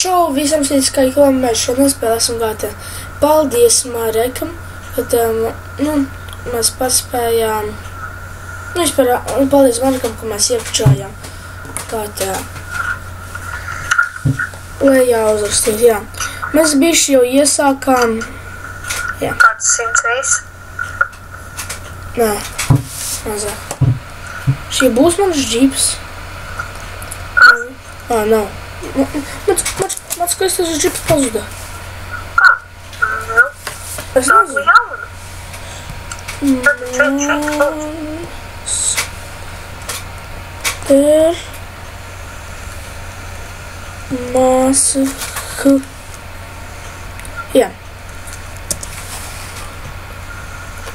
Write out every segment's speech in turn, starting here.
Čau visam skatītājiem, mēs šodien spēlēsim GTA. Paldies Marekam, ka mēs paspējām. Paldies Marekam, ka mēs iekšājām GTA. Lai jāuzrakstīt, jā. Mēs bišķi jau iesākām. Jā. Kāds 100 reizes? Nē, mazāk. Šī būs mans džips. Nav. Mans kaistais džips pazuda. Kā? Nu, Es nezinu. jaunu. Tad šeit lūdzu. Māsa. Jā.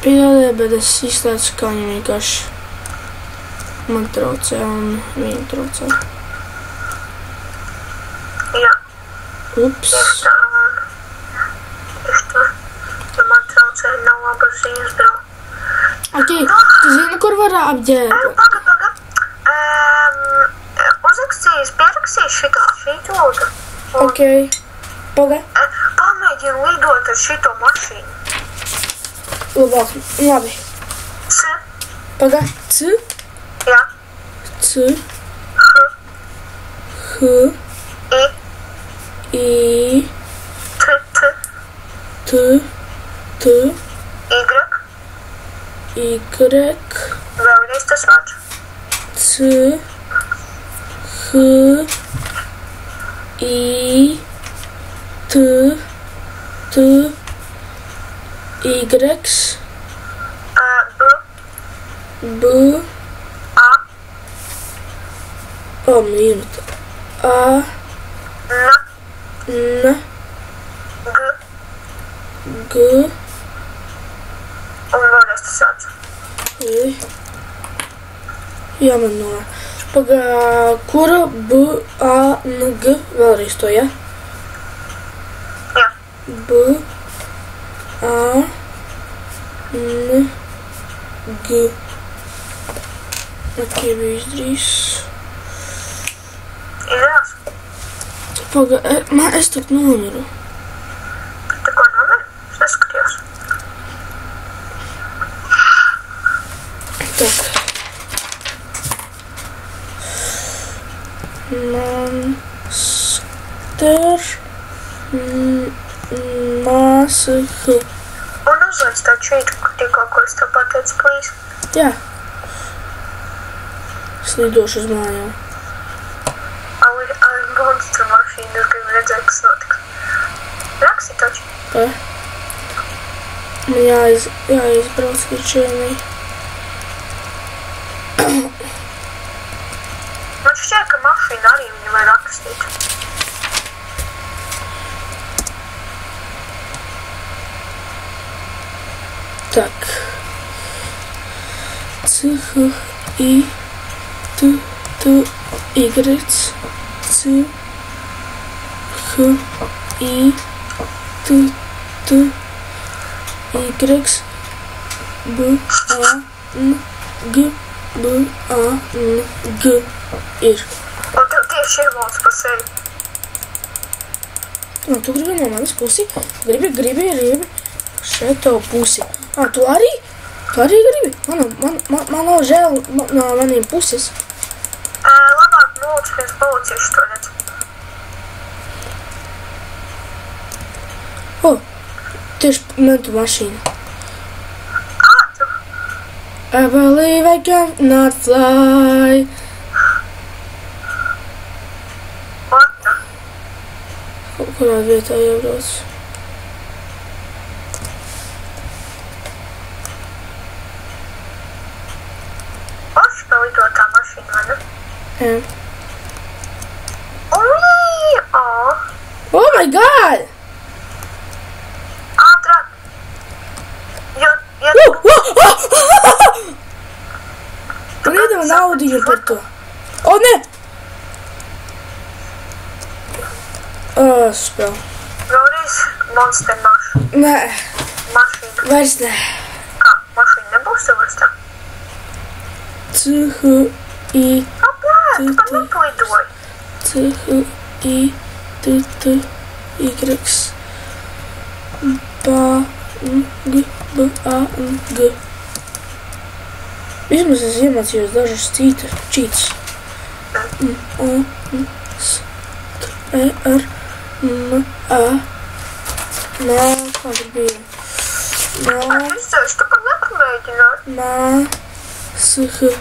Piedāvāju, bet es izslēdzu, ka viņi vienkārši man traucē un viņu traucē. Jā. Ups. Es tā. Ja man traucē, nav labas ziņas, bro. Ok, tu zini, kur var apģērbt? Paga. Pierakstījis šito lūdzu. Ok. Paga. Pamēģini lidot ar šito mašīnu. Labāk. Labi. C. Paga. C. Jā. C. H. I. T. Y. Vēlreiz tas vārds. C. H. I. T. Y. B. A. Minūte. A. N. G. Un vēlreiz tas vārds. Jā, man no. Pagā, kura B, A, N, G, vēlreiz to, ja? Jā. B, A, N, G. Ok, bija izdarījis. Izrās. Pagā, es tak nomiru. Tu ko nomeri? Es neskatījos. Tak. Monster. Māsa. Un uzveic tā čītu, tikko, ko es tev pateicu, please. Jā. Es lidošu uz mājām. Monstru mašīnu, es gribu redzēt, kas notiks. Raksti taču. Man jāizbrauc līdz šeit. Man šķiet, ka mašīna arī viņa var rakstīt. Tak. C, H, I, T, Y, C, H, I, T, Y, B, A, N, G, B, A, N, G ir. Un tev tieši ir valsts pa sevi. Tu gribi no manas pusi? Gribi. Šeit tev pusi. Tu arī? Tu arī gribi? Man nav žēl no maniem puses. Labāk lūdzu, ka es policieši to redzu. Tieši mentu mašīnu. Tu? I believe I cannot fly. What the? Kurā vietā jābrauc? Oši pa lidotā mašīna, vai ne? Jā. Oh my god! Ātrāk! Man iedeva naudiņu par to. Nē! Spēl. Vēlreiz monster mašīna. Nē, Mašīna. vairs nē. Kā? Mašīna nebūs tev vairs tā? C, H, I, Apjē, tu pat neplidoji. C, H, I, Y, B, vismaz es iemācījos dažas čītas. O, S, T, E, R, M, A. Nā, kāda bija? Nā. Es tu pat nepamēģināju. Nā, S, H.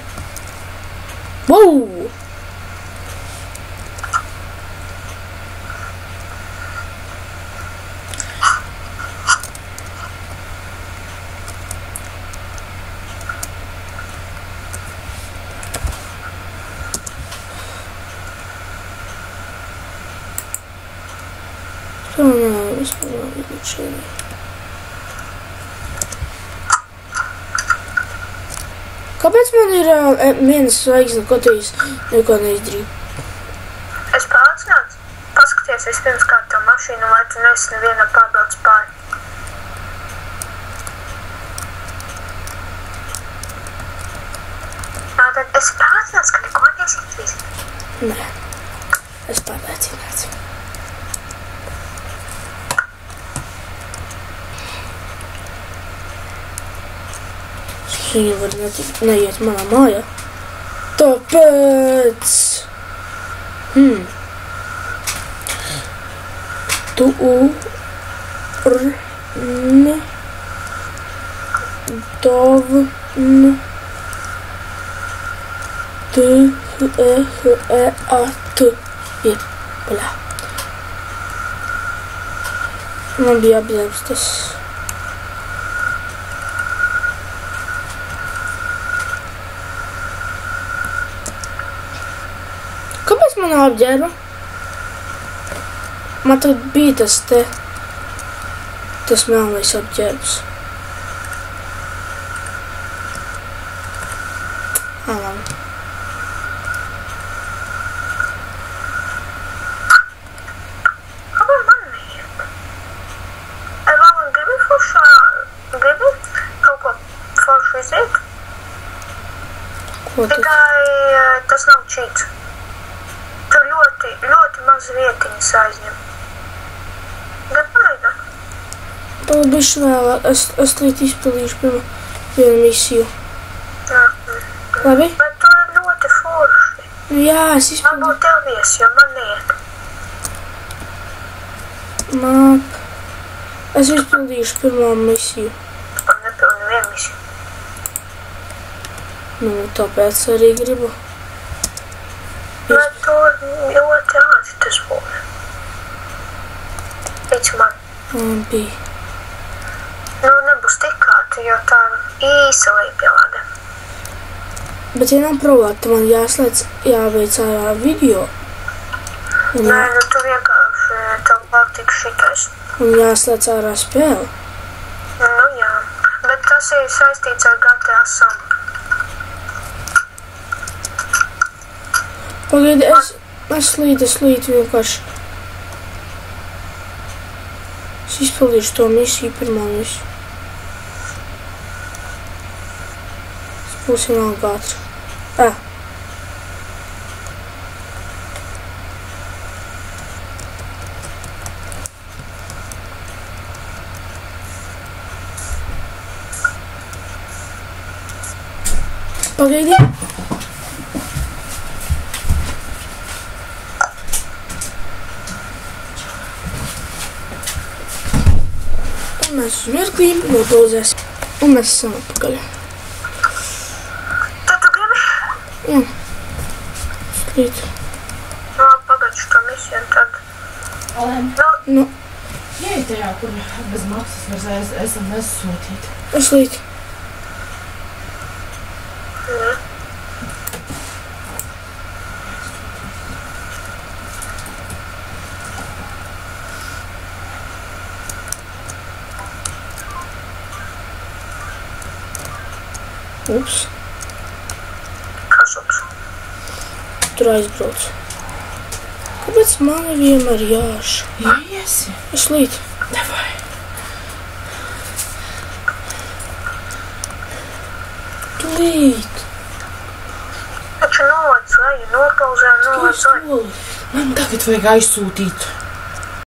Wow! Kāpēc man ir vienas zvaigznes, ko tu neko neizdarīji? Es pārliecināts. Paskaties vispirms kā tev mašīnu, lai tu neesi nevienam pārbrauc pāri. Tātad esi pārliecināts, ka neko neizdarīs? Nē, es pārliecināts. Viņa var neiet manā mājā. Tāpēc... Tu, R, N, Dov, N, T, H, E, A, T. Ir, bļā. Man bija apzēms tas. Kāpēc man apģērba? Man tagad bija tas melnais apģērbs. Labi. Kāpēc man neiet? Vēl gribi gribi kaut ko foršu izdarīt? Ko tas? Tikai tas nav čīts. Tur ļoti maz vietiņas aizņem. Bet pamēģināt. Tad bišķi vēl, es līdz izpildīšu pirmo vienu misiju. Jā. Labi? Bet tur ir ļoti forši. Jā, es izpildīšu. Varbūt tev vies, jo man neiet. Map. Es izpildīšu pirmo misiju. Man nepilni vienu misiju. Nu, tāpēc arī gribu. Bet tur ļoti ātri tas būs. Līdz man. Labi. Nu, nebūs tik ātri, jo tā īsa līpielāde. Bet, ja nav problēma, tad man jāveic ārā video. Nē, nu tu vienkārši tev patiks šitais. Un jāslēdz ārā spēle. Nu jā, bet tas ir saistīts ar GTA San. Pagaidi, es līdzi vienkārši. Es izpildīšu to misiju, pirmā misiju. Tas būs vienalga ātri. Pagaidi. Un mēs uz mirklīm nopauzēsim. Un mēs esam atpakaļ. Tad tu gribi? Jā. Slīt. Nu, pagaidšu to misiju un tad. Alēm, Nu, ieej tajā, kur bez maksas var SMS sūtīt. slīt. Ups. Kas ups? Tur aizbrauc. Kāpēc man vienmēr jāša? Ieiesi? Es līdz. Davai. Tu līdz. Taču nolac leju, nopauzē, nolac leju. Soli. Man tagad vajag aizsūtīt